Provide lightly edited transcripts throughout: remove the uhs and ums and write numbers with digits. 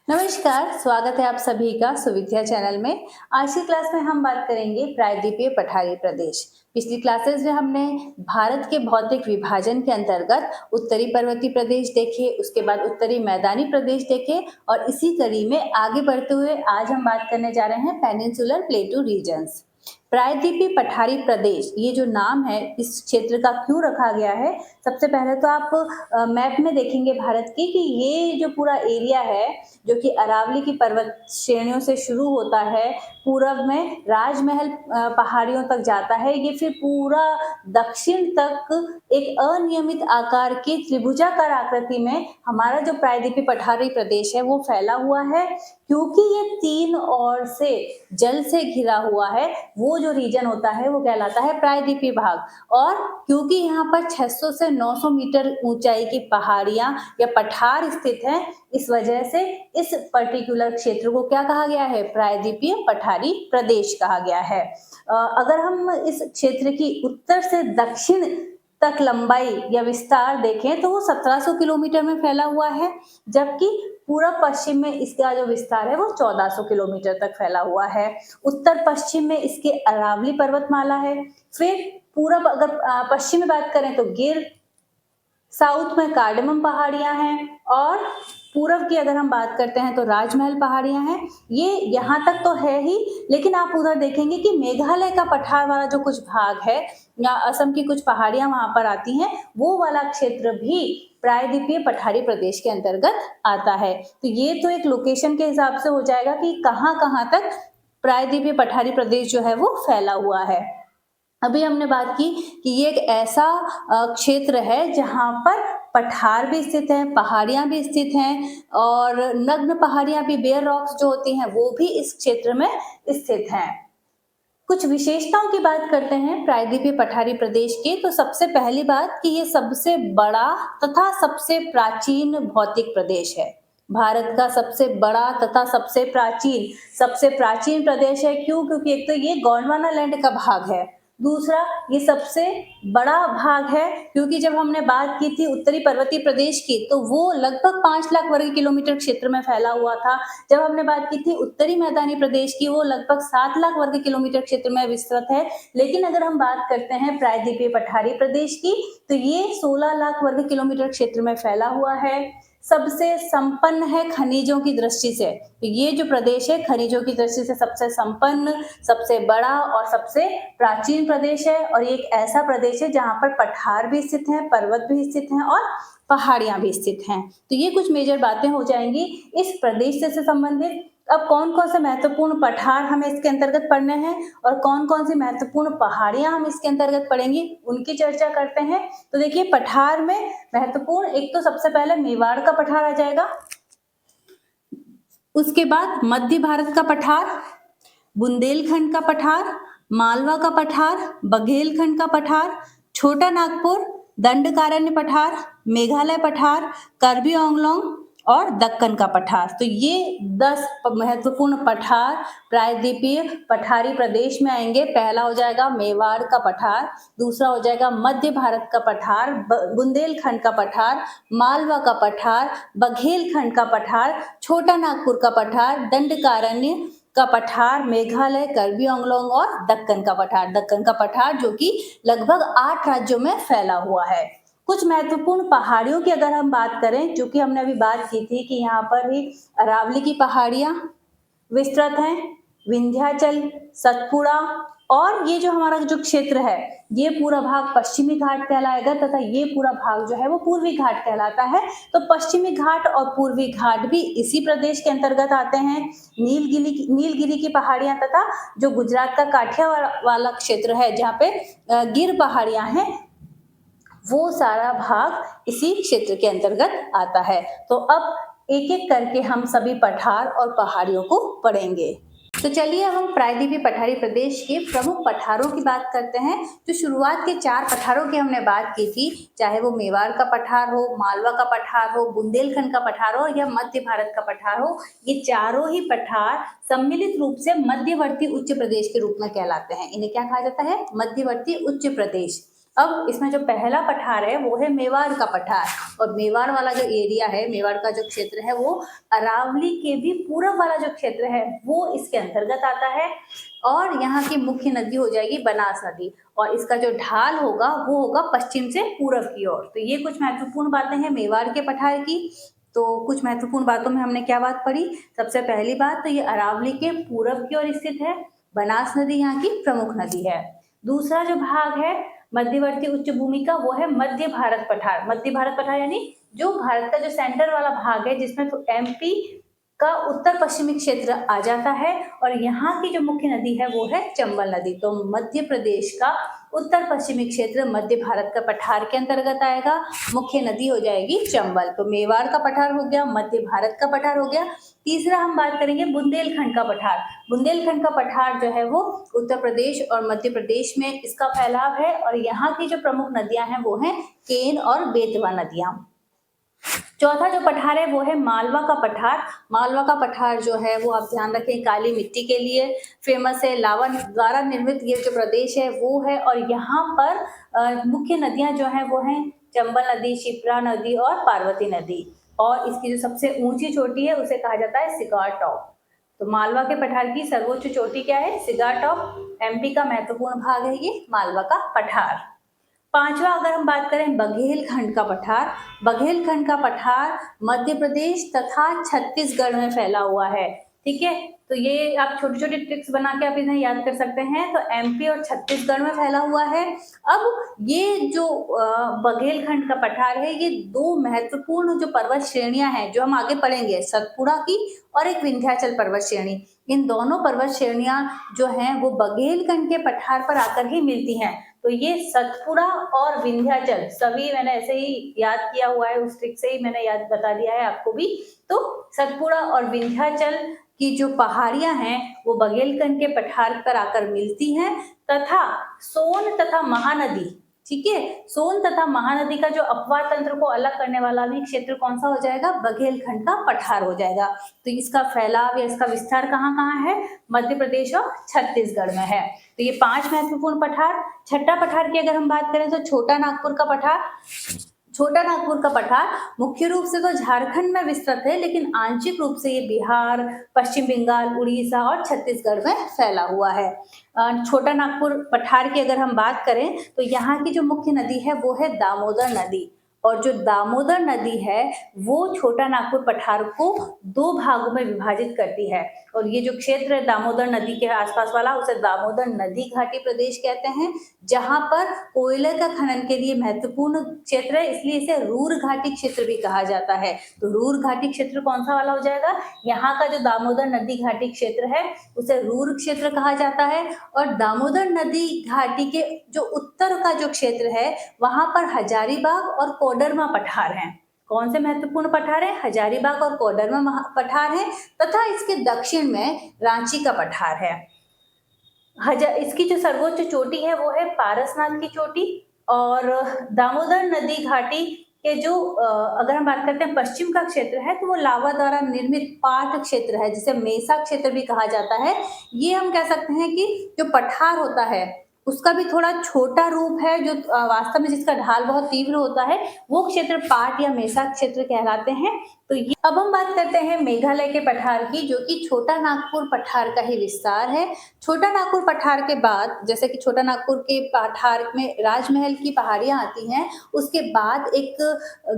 नमस्कार, स्वागत है आप सभी का सुविद्या चैनल में। आज की क्लास में हम बात करेंगे प्रायद्वीपीय पठारी प्रदेश। पिछली क्लासेस में हमने भारत के भौतिक विभाजन के अंतर्गत उत्तरी पर्वतीय प्रदेश देखे, उसके बाद उत्तरी मैदानी प्रदेश देखे और इसी कड़ी में आगे बढ़ते हुए आज हम बात करने जा रहे हैं पेनिनसुलर प्लेटू रीजन्स। प्रायद्वीपीय पठारी प्रदेश ये जो नाम है इस क्षेत्र का क्यों रखा गया है। सबसे पहले तो आप मैप में देखेंगे भारत की कि ये जो पूरा एरिया है जो कि अरावली की पर्वत श्रेणियों से शुरू होता है, पूरब में राजमहल पहाड़ियों तक जाता है, ये फिर पूरा दक्षिण तक एक अनियमित आकार की त्रिभुजाकार आकृति में हमारा जो प्रायद्वीपीय पठारी प्रदेश है वो फैला हुआ है। क्योंकि ये तीन ओर से जल से घिरा हुआ है, वो जो रीजन होता है वो कहलाता है प्रायद्वीपीय भाग। और क्योंकि यहाँ पर 600 से 900 मीटर ऊंचाई की पहाड़ियां या पठार स्थित हैं, इस वजह से इस पर्टिकुलर क्षेत्र को क्या कहा गया है, प्रायद्वीपीय पठारी प्रदेश कहा गया है। अगर हम इस क्षेत्र की उत्तर से दक्षिण तक लंबाई या विस्तार देखें तो वो 1700 किलोमीटर में फैला हुआ है, जबकि पूरब पश्चिम में इसका जो विस्तार है वो 1400 किलोमीटर तक फैला हुआ है। उत्तर पश्चिम में इसके अरावली पर्वतमाला है। फिर पूरब अगर पश्चिम में बात करें तो गिर, साउथ में कार्डेमम पहाड़ियां हैं और पूरब की अगर हम बात करते हैं तो राजमहल पहाड़ियां हैं। ये यहाँ तक तो है ही, लेकिन आप उधर देखेंगे कि मेघालय का पठार वाला जो कुछ भाग है या असम की कुछ पहाड़ियां वहां पर आती हैं, वो वाला क्षेत्र भी प्रायद्वीपीय पठारी प्रदेश के अंतर्गत आता है। तो ये तो एक लोकेशन के हिसाब से हो जाएगा कि कहाँ कहाँ तक प्रायद्वीपीय पठारी प्रदेश जो है वो फैला हुआ है। अभी हमने बात की कि ये एक ऐसा क्षेत्र है जहाँ पर पठार भी स्थित हैं, पहाड़ियाँ भी स्थित हैं और नग्न पहाड़ियाँ भी, बेयर रॉक्स जो होती हैं वो भी इस क्षेत्र में स्थित हैं। कुछ विशेषताओं की बात करते हैं प्रायद्वीपीय पठारी प्रदेश की, तो सबसे पहली बात कि ये सबसे बड़ा तथा सबसे प्राचीन भौतिक प्रदेश है। भारत का सबसे बड़ा तथा सबसे प्राचीन प्रदेश है। क्यों? क्योंकि एक तो ये गोंडवाना लैंड का भाग है, दूसरा ये सबसे बड़ा भाग है क्योंकि जब हमने बात की थी उत्तरी पर्वतीय प्रदेश की तो वो लगभग 5 लाख वर्ग किलोमीटर क्षेत्र में फैला हुआ था। जब हमने बात की थी उत्तरी मैदानी प्रदेश की, वो लगभग 7 लाख वर्ग किलोमीटर क्षेत्र में विस्तृत है। लेकिन अगर हम बात करते हैं प्रायद्वीपीय पठारी प्रदेश की तो ये 16 लाख वर्ग किलोमीटर क्षेत्र में फैला हुआ है। सबसे संपन्न है खनिजों की दृष्टि से, तो ये जो प्रदेश है खनिजों की दृष्टि से सबसे संपन्न, सबसे बड़ा और सबसे प्राचीन प्रदेश है। और एक ऐसा प्रदेश है जहाँ पर पठार भी स्थित हैं, पर्वत भी स्थित हैं और पहाड़ियां भी स्थित हैं। तो ये कुछ मेजर बातें हो जाएंगी इस प्रदेश से संबंधित। अब कौन कौन से महत्वपूर्ण पठार हमें इसके अंतर्गत पढ़ने हैं और कौन कौन सी महत्वपूर्ण पहाड़ियां हम इसके अंतर्गत पढ़ेंगे, उनकी चर्चा करते हैं। तो देखिए, पठार में महत्वपूर्ण एक तो सबसे पहले मेवाड़ का पठार आ जाएगा, उसके बाद मध्य भारत का पठार, बुंदेलखंड का पठार, मालवा का पठार, बघेलखंड का पठार, छोटा नागपुर, दंडकारण्य पठार, मेघालय पठार, कार्बी आंगलोंग और दक्कन का पठार। तो ये 10 महत्वपूर्ण पठार प्रायद्वीपीय पठारी प्रदेश में आएंगे। पहला हो जाएगा मेवाड़ का पठार, दूसरा हो जाएगा मध्य भारत का पठार, बुंदेलखंड का पठार, मालवा का पठार, बघेलखंड का पठार, छोटा नागपुर का पठार, दंडकारण्य का पठार, मेघालय, कार्बी आंगलोंग और दक्कन का पठार। दक्कन का पठार जो कि लगभग 8 राज्यों में फैला हुआ है। कुछ महत्वपूर्ण पहाड़ियों की अगर हम बात करें, जो कि हमने अभी बात की थी कि यहाँ पर ही अरावली की पहाड़ियां विस्तृत हैं, विंध्याचल, सतपुड़ा और ये जो हमारा जो क्षेत्र है ये पूरा भाग पश्चिमी घाट कहलाएगा तथा ये पूरा भाग जो है वो पूर्वी घाट कहलाता है। तो पश्चिमी घाट और पूर्वी घाट भी इसी प्रदेश के अंतर्गत आते हैं। नीलगिरी की पहाड़ियां तथा जो गुजरात का काठियावाड़ वाला क्षेत्र है जहाँ पे गिर पहाड़ियां हैं, वो सारा भाग इसी क्षेत्र के अंतर्गत आता है। तो अब एक एक करके हम सभी पठार और पहाड़ियों को पढ़ेंगे। तो चलिए अब हम प्रायद्वीपीय पठारी प्रदेश के प्रमुख पठारों की बात करते हैं। जो शुरुआत के 4 पठारों की हमने बात की थी, चाहे वो मेवाड़ का पठार हो, मालवा का पठार हो, बुंदेलखंड का पठार हो या मध्य भारत का पठार हो, ये चारों ही पठार सम्मिलित रूप से मध्यवर्ती उच्च प्रदेश के रूप में कहलाते हैं। इन्हें क्या कहा जाता है? मध्यवर्ती उच्च प्रदेश। अब इसमें जो पहला पठार है वो है मेवाड़ का पठार, और मेवाड़ वाला जो एरिया है, मेवाड़ का जो क्षेत्र है, वो अरावली के भी पूरब वाला जो क्षेत्र है वो इसके अंतर्गत आता है। और यहाँ की मुख्य नदी हो जाएगी बनास नदी, और इसका जो ढाल होगा वो होगा पश्चिम से पूरब की ओर। तो ये कुछ महत्वपूर्ण बातें हैं मेवाड़ के पठार की। तो कुछ महत्वपूर्ण बातों में हमने क्या बात पढ़ी? सबसे पहली बात तो ये अरावली के पूरब की ओर स्थित है, बनास नदी यहाँ की प्रमुख नदी है। दूसरा जो भाग है मध्यवर्ती उच्च भूमि का, वो है मध्य भारत पठार। मध्य भारत पठार यानी जो भारत का जो सेंटर वाला भाग है, जिसमें तो एमपी का उत्तर पश्चिमी क्षेत्र आ जाता है, और यहाँ की जो मुख्य नदी है वो है चंबल नदी। तो मध्य प्रदेश का उत्तर पश्चिमी क्षेत्र मध्य भारत का पठार के अंतर्गत आएगा। मुख्य नदी हो जाएगी चंबल। तो मेवाड़ का पठार हो गया, मध्य भारत का पठार हो गया। तीसरा हम बात करेंगे बुंदेलखंड का पठार। बुंदेलखंड का पठार जो है वो उत्तर प्रदेश और मध्य प्रदेश में इसका फैलाव है, और यहाँ की जो प्रमुख नदियां हैं वो हैं केन और बेतवा नदियां। चौथा जो पठार है वो है मालवा का पठार। मालवा का पठार जो है वो आप ध्यान रखें काली मिट्टी के लिए फेमस है। लावा द्वारा निर्मित ये जो प्रदेश है वो है, और यहाँ पर मुख्य नदियां जो हैं वो हैं चंबल नदी, शिप्रा नदी और पार्वती नदी। और इसकी जो सबसे ऊंची चोटी है उसे कहा जाता है सिगार टॉप। तो मालवा के पठार की सर्वोच्च चोटी क्या है? Cigar top. एमपी का महत्वपूर्ण भाग है ये मालवा का पठार। पांचवा अगर हम बात करें बघेलखंड का पठार। बघेलखंड का पठार मध्य प्रदेश तथा छत्तीसगढ़ में फैला हुआ है। ठीक है, तो ये आप छोटी छोटी ट्रिक्स बना के आप इन्हें याद कर सकते हैं। तो एमपी और छत्तीसगढ़ में फैला हुआ है। अब ये जो बघेलखंड का पठार है, ये दो महत्वपूर्ण जो पर्वत श्रेणियां हैं जो हम आगे पढ़ेंगे, सतपुड़ा की और एक विंध्याचल पर्वत श्रेणी, इन दोनों पर्वत श्रेणियां जो हैं वो बघेलखंड के पठार पर आकर ही मिलती हैं। तो ये सतपुड़ा और विंध्याचल सभी मैंने ऐसे ही याद किया हुआ है, उस ट्रिक से ही मैंने याद बता दिया है आपको भी। तो सतपुड़ा और विंध्याचल की जो पहाड़ियां हैं वो बघेलखंड के पठार पर आकर मिलती हैं, तथा सोन तथा महानदी, ठीक है, सोन तथा महानदी का जो अपवाद तंत्र को अलग करने वाला भी क्षेत्र कौन सा हो जाएगा? बघेलखंड का पठार हो जाएगा। तो इसका फैलाव या इसका विस्तार कहाँ कहाँ है? मध्य प्रदेश और छत्तीसगढ़ में है। तो ये 5 महत्वपूर्ण पठार। छठा पठार की अगर हम बात करें तो छोटा नागपुर का पठार। छोटा नागपुर का पठार मुख्य रूप से तो झारखंड में विस्तृत है, लेकिन आंशिक रूप से ये बिहार, पश्चिम बंगाल, उड़ीसा और छत्तीसगढ़ में फैला हुआ है। छोटा नागपुर पठार की अगर हम बात करें तो यहाँ की जो मुख्य नदी है वो है दामोदर नदी, और जो दामोदर नदी है वो छोटा नागपुर पठार को 2 भागों में विभाजित करती है। और ये जो क्षेत्र है दामोदर नदी के आसपास वाला, उसे दामोदर नदी घाटी प्रदेश कहते हैं, जहां पर कोयले का खनन के लिए महत्वपूर्ण क्षेत्र है, इसलिए इसे रूर घाटी क्षेत्र भी कहा जाता है। तो रूर घाटी क्षेत्र कौन सा वाला हो जाएगा? यहाँ का जो दामोदर नदी घाटी क्षेत्र है उसे रूर क्षेत्र कहा जाता है। और दामोदर नदी घाटी के जो उत्तर का जो क्षेत्र है वहां पर हजारीबाग और कोडरमा पठार हैं। कौन से महत्वपूर्ण पठार है? हजारीबाग और कोडरमा पठार है, तथा इसके दक्षिण में रांची का पठार है। इसकी जो सर्वोच्च चोटी है वो है पारसनाथ की चोटी। और दामोदर नदी घाटी के जो अगर हम बात करते हैं पश्चिम का क्षेत्र है तो वो लावा द्वारा निर्मित पाट क्षेत्र है, जिसे मेसा क्षेत्र भी कहा जाता है। ये हम कह सकते हैं कि जो पठार होता है उसका भी थोड़ा छोटा रूप है, जो वास्तव में जिसका ढाल बहुत तीव्र होता है, वो क्षेत्र पाट या मेसा क्षेत्र कहलाते हैं। तो ये अब हम बात करते हैं मेघालय के पठार की, जो कि छोटा नागपुर पठार का ही विस्तार है। छोटा नागपुर पठार के बाद, जैसे कि छोटा नागपुर के पठार में राजमहल की पहाड़ियां आती हैं, उसके बाद एक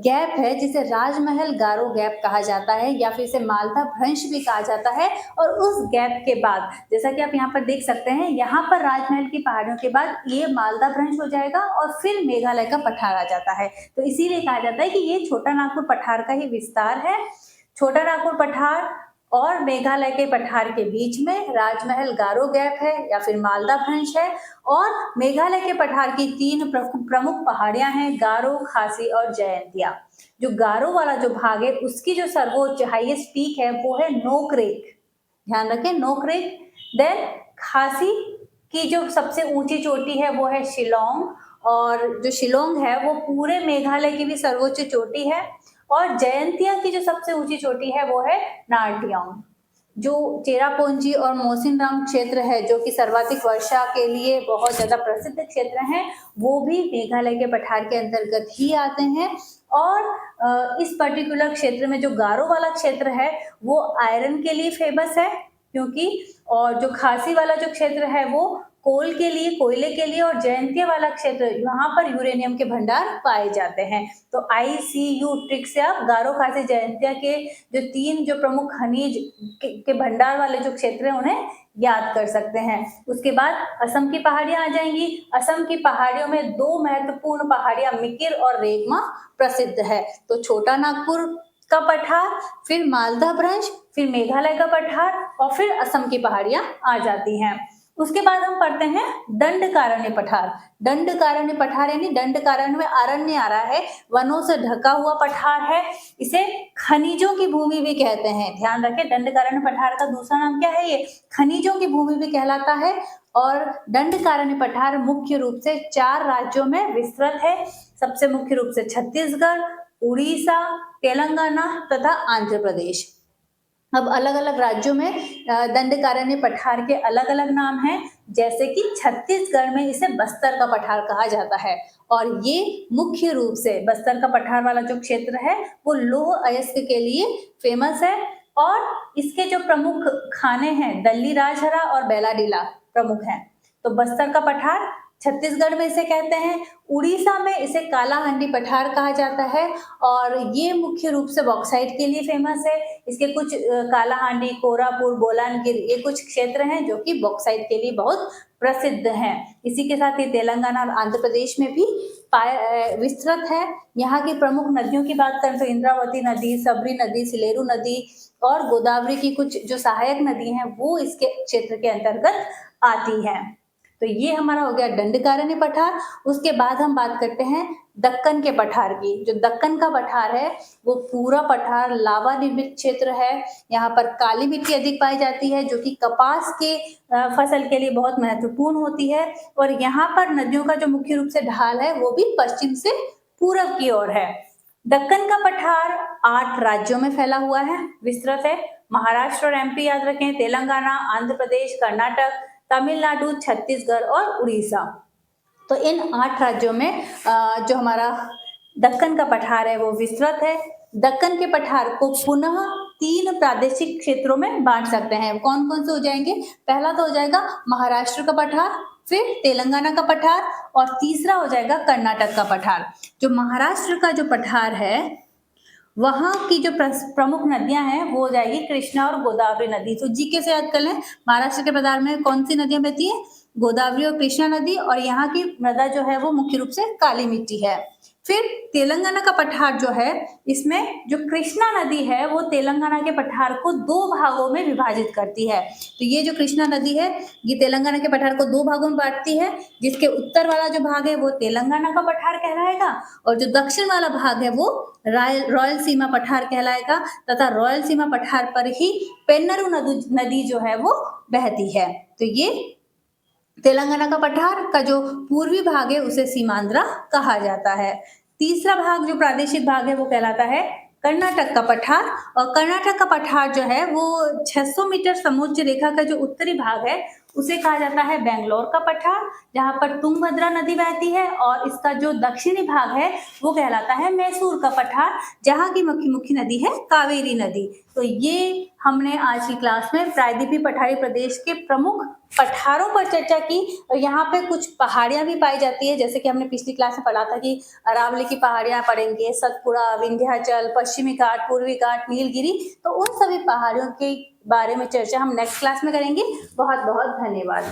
गैप है जिसे राजमहल गारो गैप कहा जाता है, या फिर इसे मालदा भ्रंश भी कहा जाता है। और उस गैप के बाद, जैसा कि आप यहाँ पर देख सकते हैं, यहाँ पर राजमहल की पहाड़ियों के बाद ये मालदा भ्रंश हो जाएगा और फिर मेघालय का पठार आ जाता है। तो इसीलिए कहा जाता है कि ये छोटा नागपुर पठार का ही विस्तार है। छोटा नागपुर पठार और मेघालय के पठार के बीच में राजमहल गारो गैप है या फिर मालदा भ्रंश है। और मेघालय के पठार की 3 प्रमुख पहाड़ियां हैं, गारो, खासी और जयंतिया। जो गारो वाला जो भाग है उसकी जो सर्वोच्च हाईएस्ट पीक है वो है नोकरेक, ध्यान रखें नोकरेक। देन खासी की जो सबसे ऊंची चोटी है वो है शिलोंग, और जो शिलोंग है वो पूरे मेघालय की भी सर्वोच्च चोटी है। और जयंतिया की जो सबसे ऊंची चोटी है वो है नार्टियोंग। जो चेरापूंजी और मौसिनराम क्षेत्र है, जो कि सर्वाधिक वर्षा के लिए बहुत ज़्यादा प्रसिद्ध क्षेत्र हैं, वो भी मेघालय के पठार के अंतर्गत ही आते हैं। और इस पर्टिकुलर क्षेत्र में जो गारो वाला क्षेत्र है वो आयरन के लिए फेमस है, क्योंकि और जो खासी वाला जो क्षेत्र है वो कोल के लिए, कोयले के लिए, और जयंतिया वाला क्षेत्र यहाँ पर यूरेनियम के भंडार पाए जाते हैं। तो ICU ट्रिक से आप गारो, खासी, जयंतिया के जो 3 जो प्रमुख खनिज के भंडार वाले जो क्षेत्र हैं उन्हें याद कर सकते हैं। उसके बाद असम की पहाड़ियां आ जाएंगी। असम की पहाड़ियों में 2 महत्वपूर्ण पहाड़ियां मिकिर और रेगमा प्रसिद्ध है। तो छोटा नागपुर का पठार, फिर मालदा ब्रंश, फिर मेघालय का पठार और फिर असम की पहाड़ियां आ जाती हैं। उसके बाद हम पढ़ते हैं दंडकारण्य पठार। दंडकारण्य पठार यानी दंडकारण्य में अरण्य आ रहा है, वनों से ढका हुआ पठार है। इसे खनिजों की भूमि भी कहते हैं। ध्यान रखें, दंडकारण्य पठार का दूसरा नाम क्या है? ये खनिजों की भूमि भी कहलाता है। और दंडकारण्य पठार मुख्य रूप से 4 राज्यों में विस्तृत है। सबसे मुख्य रूप से छत्तीसगढ़, उड़ीसा, तेलंगाना तथा आंध्र प्रदेश। अब अलग अलग राज्यों में दंडकारण्य पठार के अलग अलग नाम हैं, जैसे कि छत्तीसगढ़ में इसे बस्तर का पठार कहा जाता है। और ये मुख्य रूप से बस्तर का पठार वाला जो क्षेत्र है वो लौह अयस्क के लिए फेमस है। और इसके जो प्रमुख खाने हैं, दल्ली राजहरा और बेलाडीला प्रमुख हैं। तो बस्तर का पठार छत्तीसगढ़ में इसे कहते हैं, उड़ीसा में इसे कालाहांडी पठार कहा जाता है। और ये मुख्य रूप से बॉक्साइट के लिए फेमस है। इसके कुछ कालाहांडी, कोरापुर, बोलानगिर ये कुछ क्षेत्र हैं जो कि बॉक्साइट के लिए बहुत प्रसिद्ध हैं। इसी के साथ ही तेलंगाना और आंध्र प्रदेश में भी विस्तृत है। यहाँ की प्रमुख नदियों की बात करें तो इंद्रावती नदी, सबरी नदी, सिलेरू नदी और गोदावरी की कुछ जो सहायक नदी हैं वो इसके क्षेत्र के अंतर्गत आती हैं। तो ये हमारा हो गया दंडकारण्य पठार। उसके बाद हम बात करते हैं दक्कन के पठार की। जो दक्कन का पठार है वो पूरा पठार लावा निर्मित क्षेत्र है। यहाँ पर काली मिट्टी अधिक पाई जाती है, जो कि कपास के फसल के लिए बहुत महत्वपूर्ण होती है। और यहाँ पर नदियों का जो मुख्य रूप से ढाल है वो भी पश्चिम से पूरब की ओर है। दक्कन का पठार 8 राज्यों में फैला हुआ है, विस्तृत है। महाराष्ट्र और MP याद रखें, तेलंगाना, आंध्र प्रदेश, कर्नाटक, तमिलनाडु, छत्तीसगढ़ और उड़ीसा। तो इन 8 राज्यों में जो हमारा दक्कन का पठार है वो विस्तृत है। दक्कन के पठार को पुनः 3 प्रादेशिक क्षेत्रों में बांट सकते हैं। कौन कौन से हो जाएंगे? पहला तो हो जाएगा महाराष्ट्र का पठार, फिर तेलंगाना का पठार और तीसरा हो जाएगा कर्नाटक का पठार। जो महाराष्ट्र का जो पठार है वहाँ की जो प्रमुख नदियां हैं वो हो जाएगी कृष्णा और गोदावरी नदी। तो जीके से याद कर लें, महाराष्ट्र के पठार में कौन सी नदियां बहती है? गोदावरी और कृष्णा नदी। और यहाँ की मृदा जो है वो मुख्य रूप से काली मिट्टी है। फिर तेलंगाना का पठार जो है, इसमें जो कृष्णा नदी है वो तेलंगाना के पठार को 2 भागों में विभाजित करती है। तो ये जो कृष्णा नदी है ये तेलंगाना के पठार को 2 भागों में बांटती है। जिसके उत्तर वाला जो भाग है वो तेलंगाना का पठार कहलाएगा और जो दक्षिण वाला भाग है वो रॉयल सीमा पठार कहलाएगा। तथा रॉयल सीमा पठार पर ही पेन्नरू नदी जो है वो बहती है। तो ये तेलंगाना का पठार का जो पूर्वी भाग है उसे सीमांध्रा कहा जाता है। तीसरा भाग जो प्रादेशिक भाग है वो कहलाता है कर्नाटक का पठार। और कर्नाटक का पठार जो है वो 600 मीटर समुद्र रेखा का जो उत्तरी भाग है उसे कहा जाता है बेंगलोर का पठार, जहाँ पर तुंगभद्रा नदी बहती है। और इसका जो दक्षिणी भाग है वो कहलाता है मैसूर का पठार, जहाँ की मुख्य नदी है कावेरी नदी। तो ये हमने आज की क्लास में प्रायद्वीपीय पठारी प्रदेश के प्रमुख पठारों पर चर्चा की। और यहाँ पे कुछ पहाड़ियाँ भी पाई जाती है, जैसे कि हमने पिछली क्लास में पढ़ा था कि अरावली की पहाड़ियाँ पढ़ेंगे, सतपुड़ा, विंध्याचल, पश्चिमी घाट, पूर्वी घाट, नीलगिरी। तो उन सभी पहाड़ियों के बारे में चर्चा हम नेक्स्ट क्लास में करेंगे। बहुत बहुत धन्यवाद।